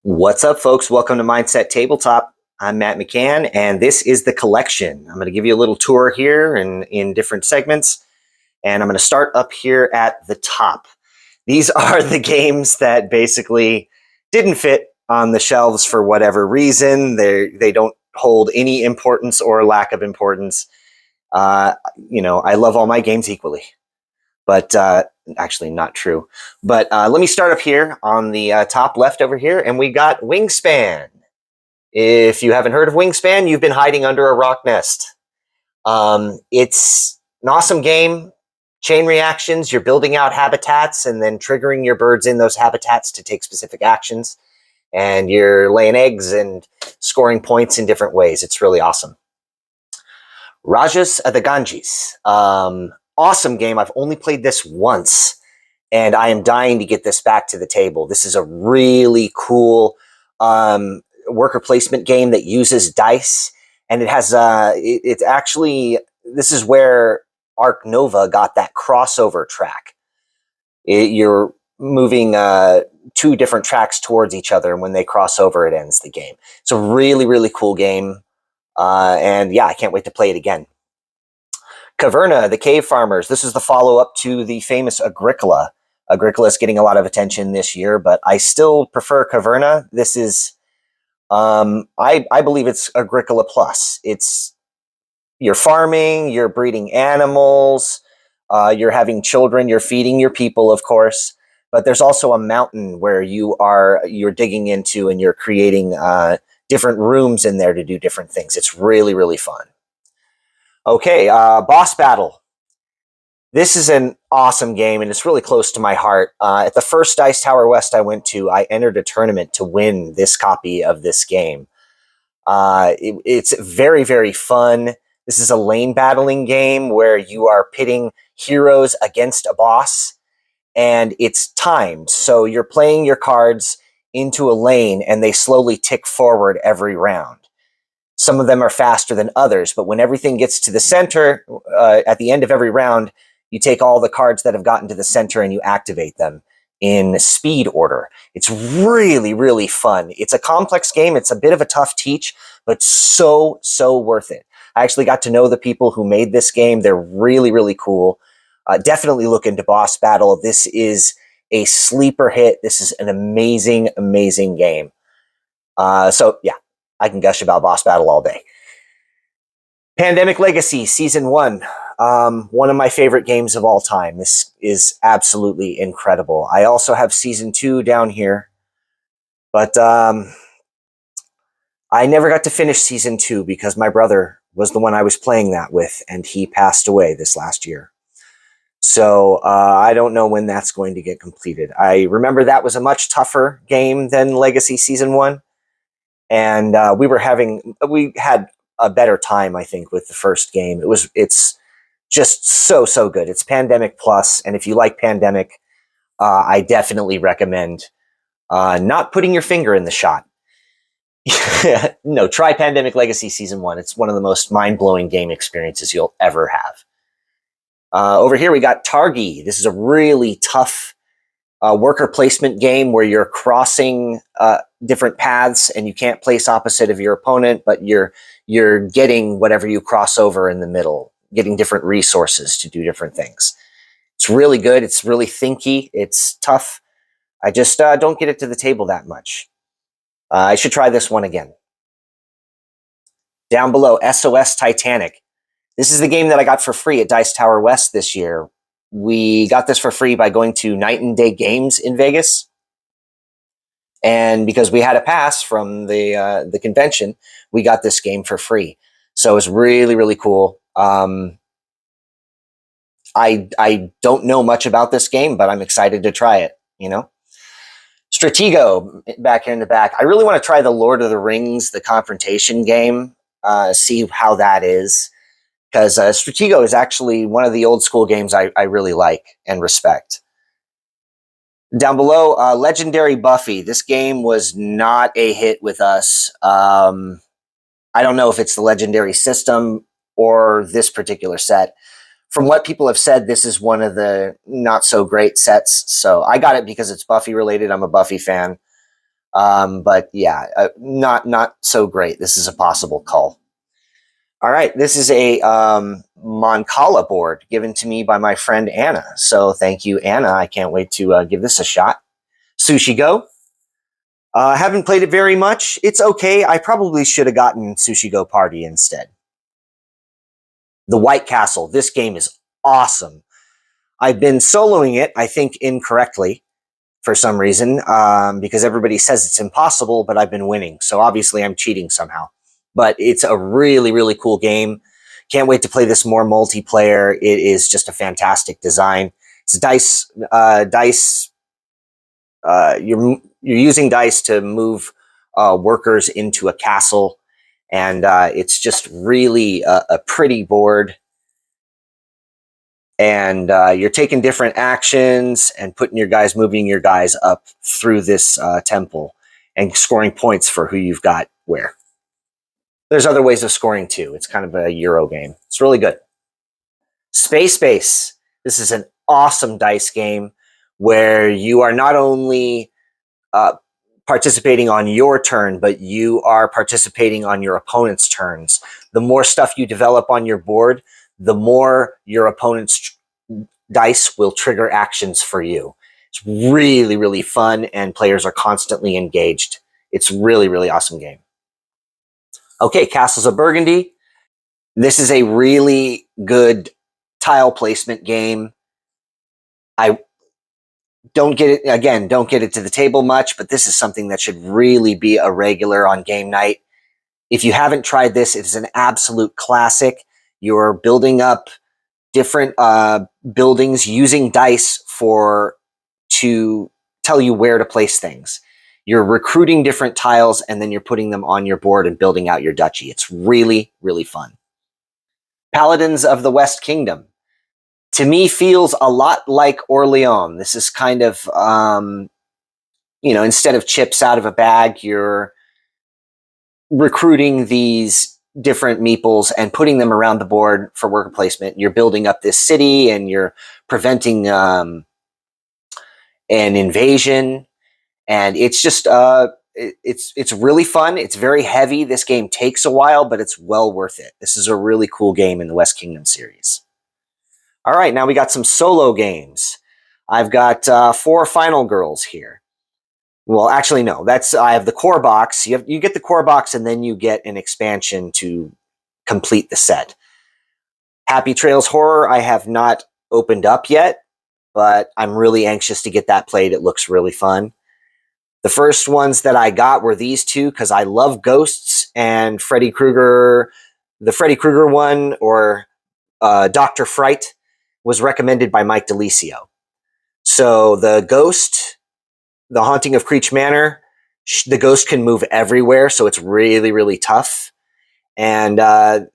What's up, folks? Welcome to Mindset Tabletop. I'm Matt McCann, and this is the collection. I'm going to give you a little tour here in different segments, and I'm going to start up here at the top. These are the games that basically didn't fit on the shelves for whatever reason. They don't hold any importance or lack of importance. I love all my games equally. But actually not true. But let me start up here on the top left over here, and we got Wingspan. If you haven't heard of Wingspan, you've been hiding under a rock nest. It's an awesome game. Chain reactions, you're building out habitats and then triggering your birds in those habitats to take specific actions. And you're laying eggs and scoring points in different ways. It's really awesome. Rajas of the Ganges. Awesome game. I've only played this once, and I am dying to get this back to the table. This is a really cool worker placement game that uses dice, and it has it's actually, this is where Arc Nova got that crossover track. You're moving two different tracks towards each other, and when they cross over, it ends the game. It's a really, really cool game, and yeah, I can't wait to play it again. Caverna, the Cave Farmers. This is the follow-up to the famous Agricola. Agricola is getting a lot of attention this year, but I still prefer Caverna. This is, I believe it's Agricola Plus. You're farming, you're breeding animals, you're having children, you're feeding your people, of course. But there's also a mountain where you're digging into and you're creating different rooms in there to do different things. It's really, really fun. Okay, Boss Battle. This is an awesome game, and it's really close to my heart. At the first Dice Tower West I went to, I entered a tournament to win this copy of this game. It's very, very fun. This is a lane battling game where you are pitting heroes against a boss, and it's timed. So you're playing your cards into a lane, and they slowly tick forward every round. Some of them are faster than others, but when everything gets to the center, at the end of every round, you take all the cards that have gotten to the center and you activate them in speed order. It's really, really fun. It's a complex game. It's a bit of a tough teach, but so worth it. I actually got to know the people who made this game. They're really, really cool. Definitely look into Boss Battle. This is a sleeper hit. This is an amazing, amazing game. So yeah. I can gush about Boss Battle all day. Pandemic Legacy Season 1. One of my favorite games of all time. This is absolutely incredible. I also have Season 2 down here. But I never got to finish Season 2 because my brother was the one I was playing that with, and he passed away this last year. So I don't know when that's going to get completed. I remember that was a much tougher game than Legacy Season 1. And we had a better time, I think, with the first game. It's just so good. It's Pandemic Plus, and if you like Pandemic, I definitely recommend not putting your finger in the shot. No, try Pandemic Legacy Season 1. It's one of the most mind-blowing game experiences you'll ever have. Over here, we got Targi. This is a really tough worker placement game where you're crossing different paths and you can't place opposite of your opponent, but you're getting whatever you cross over in the middle, getting different resources to do different things. It's really good. It's really thinky. It's tough. I just don't get it to the table that much. I should try this one again. Down below, SOS Titanic. This is the game that I got for free at Dice Tower West this year. We got this for free by going to Night and Day Games in Vegas. And because we had a pass from the convention, we got this game for free. So it's really, really cool. I don't know much about this game, but I'm excited to try it, you know? Stratego, back here in the back. I really want to try the Lord of the Rings, the confrontation game, see how that is. Because Stratego is actually one of the old school games I really like and respect. Down below, Legendary Buffy. This game was not a hit with us. I don't know if it's the Legendary system or this particular set. From what people have said, this is one of the not so great sets. So I got it because it's Buffy related. I'm a Buffy fan. But yeah, not so great. This is a possible cull. All right, this is a Moncala board given to me by my friend Anna. So thank you, Anna. I can't wait to give this a shot. Sushi Go. Haven't played it very much. It's okay. I probably should have gotten Sushi Go Party instead. The White Castle. This game is awesome. I've been soloing it, I think, incorrectly for some reason, because everybody says it's impossible, but I've been winning. So obviously I'm cheating somehow. But it's a really, really cool game. Can't wait to play this more multiplayer. It is just a fantastic design. It's dice. You're using dice to move workers into a castle, and it's just really a pretty board. And you're taking different actions and moving your guys up through this temple and scoring points for who you've got where. There's other ways of scoring too. It's kind of a Euro game. It's really good. Space Base. This is an awesome dice game where you are not only participating on your turn, but you are participating on your opponent's turns. The more stuff you develop on your board, the more your opponent's dice will trigger actions for you. It's really, really fun, and players are constantly engaged. It's really, really awesome game. Okay, Castles of Burgundy. This is a really good tile placement game. I don't get it to the table much, but this is something that should really be a regular on game night. If you haven't tried this, it is an absolute classic. You're building up different buildings using dice to tell you where to place things. You're recruiting different tiles, and then you're putting them on your board and building out your duchy. It's really, really fun. Paladins of the West Kingdom. To me, feels a lot like Orleans. This is kind of, instead of chips out of a bag, you're recruiting these different meeples and putting them around the board for worker placement. You're building up this city, and you're preventing an invasion. And it's just it's really fun. It's very heavy. This game takes a while, but it's well worth it. This is a really cool game in the West Kingdom series. All right, now we got some solo games. I've got 4 Final Girls here. Well, actually, no. I have the core box. You get the core box, and then you get an expansion to complete the set. Happy Trails Horror, I have not opened up yet, but I'm really anxious to get that played. It looks really fun. The first ones that I got were these two because I love ghosts, and Freddy Krueger, the Freddy Krueger one, or Dr. Fright, was recommended by Mike DeLisio. So the ghost, the Haunting of Creech Manor, the ghost can move everywhere, so it's really, really tough. And the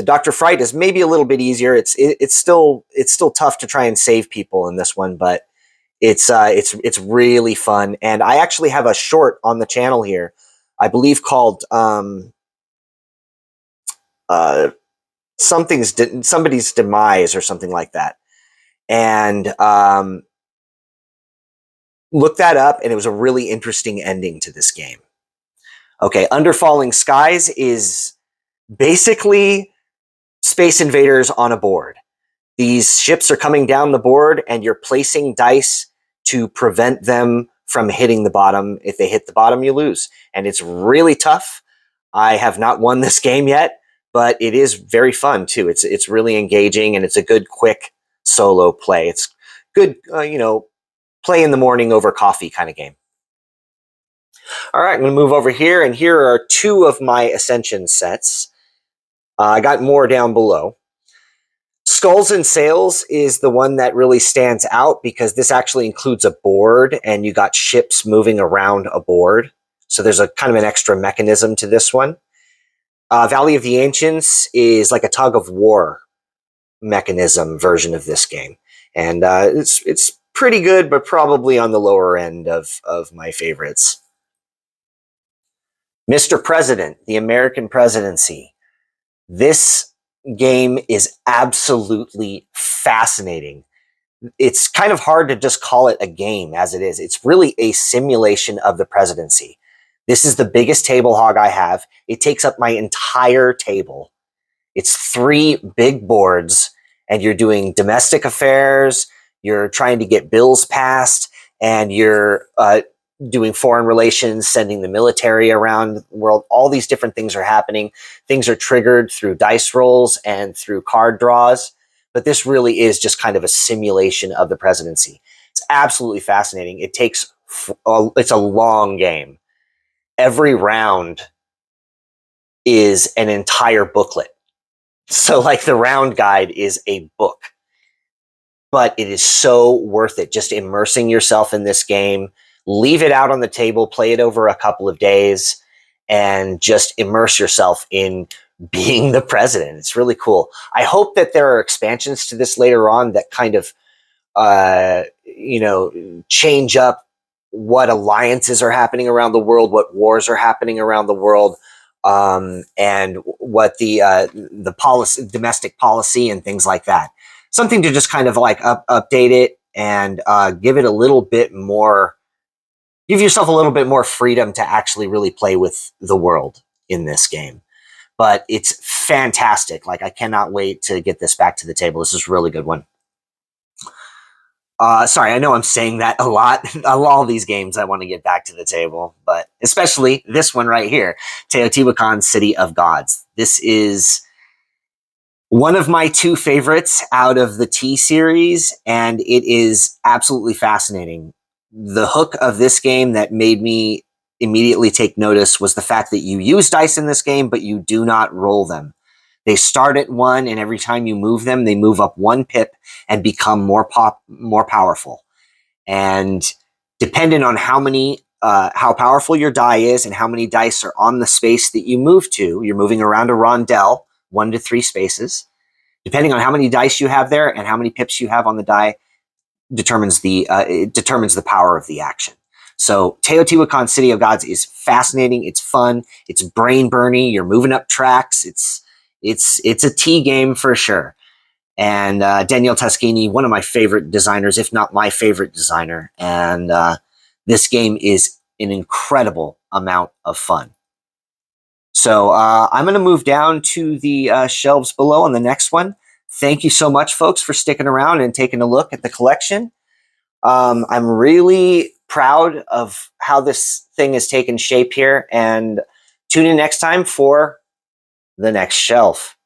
Dr. Fright is maybe a little bit easier. It's still tough to try and save people in this one, but it's really fun. And I actually have a short on the channel here, I believe called somebody's demise or something like that. And look that up, and it was a really interesting ending to this game. Okay, Under Falling Skies is basically Space Invaders on a board. These ships are coming down the board, and you're placing dice to prevent them from hitting the bottom. If they hit the bottom, you lose. And it's really tough. I have not won this game yet, but it is very fun too. It's really engaging, and it's a good, quick solo play. It's good, play in the morning over coffee kind of game. All right, I'm going to move over here, and here are 2 of my Ascension sets. I got more down below. Skulls and Sails is the one that really stands out because this actually includes a board, and you got ships moving around a board. So there's a kind of an extra mechanism to this one. Valley of the Ancients is like a tug of war mechanism version of this game. And it's pretty good, but probably on the lower end of my favorites. Mr. President, the American presidency. This game is absolutely fascinating. It's kind of hard to just call it a game as it is. It's really a simulation of the presidency. This is the biggest table hog I have. It takes up my entire table. It's 3 big boards, and you're doing domestic affairs, you're trying to get bills passed, and you're doing foreign relations, sending the military around the world. All these different things are happening. Things are triggered through dice rolls and through card draws. But this really is just kind of a simulation of the presidency. It's absolutely fascinating. It's a long game. Every round is an entire booklet. So like the round guide is a book, but it is so worth it. Just immersing yourself in this game, leave it out on the table, play it over a couple of days, and just immerse yourself in being the president. It's really cool. I hope that there are expansions to this later on that kind of, change up what alliances are happening around the world, what wars are happening around the world, and what the policy, domestic policy, and things like that. Something to just kind of like update it and give it a little bit more. Give yourself a little bit more freedom to actually really play with the world in this game. But it's fantastic. Like, I cannot wait to get this back to the table. This is a really good one. Sorry, I know I'm saying that a lot. All these games I want to get back to the table, but especially this one right here, Teotihuacan City of Gods. This is one of my 2 favorites out of the T series, and it is absolutely fascinating. The hook of this game that made me immediately take notice was the fact that you use dice in this game, but you do not roll them. They start at 1, and every time you move them, they move up 1 pip and become more powerful. And depending on how powerful your die is and how many dice are on the space that you move to, you're moving around a rondel, 1 to 3 spaces. Depending on how many dice you have there and how many pips you have on the die, determines the power of the action. So Teotihuacan City of Gods is fascinating. It's fun. It's brain burny. You're moving up tracks. It's a T game for sure. And Daniele Taschini, one of my favorite designers, if not my favorite designer. And this game is an incredible amount of fun. So I'm going to move down to the shelves below on the next one. Thank you so much, folks, for sticking around and taking a look at the collection. I'm really proud of how this thing has taken shape here. And tune in next time for the next shelf.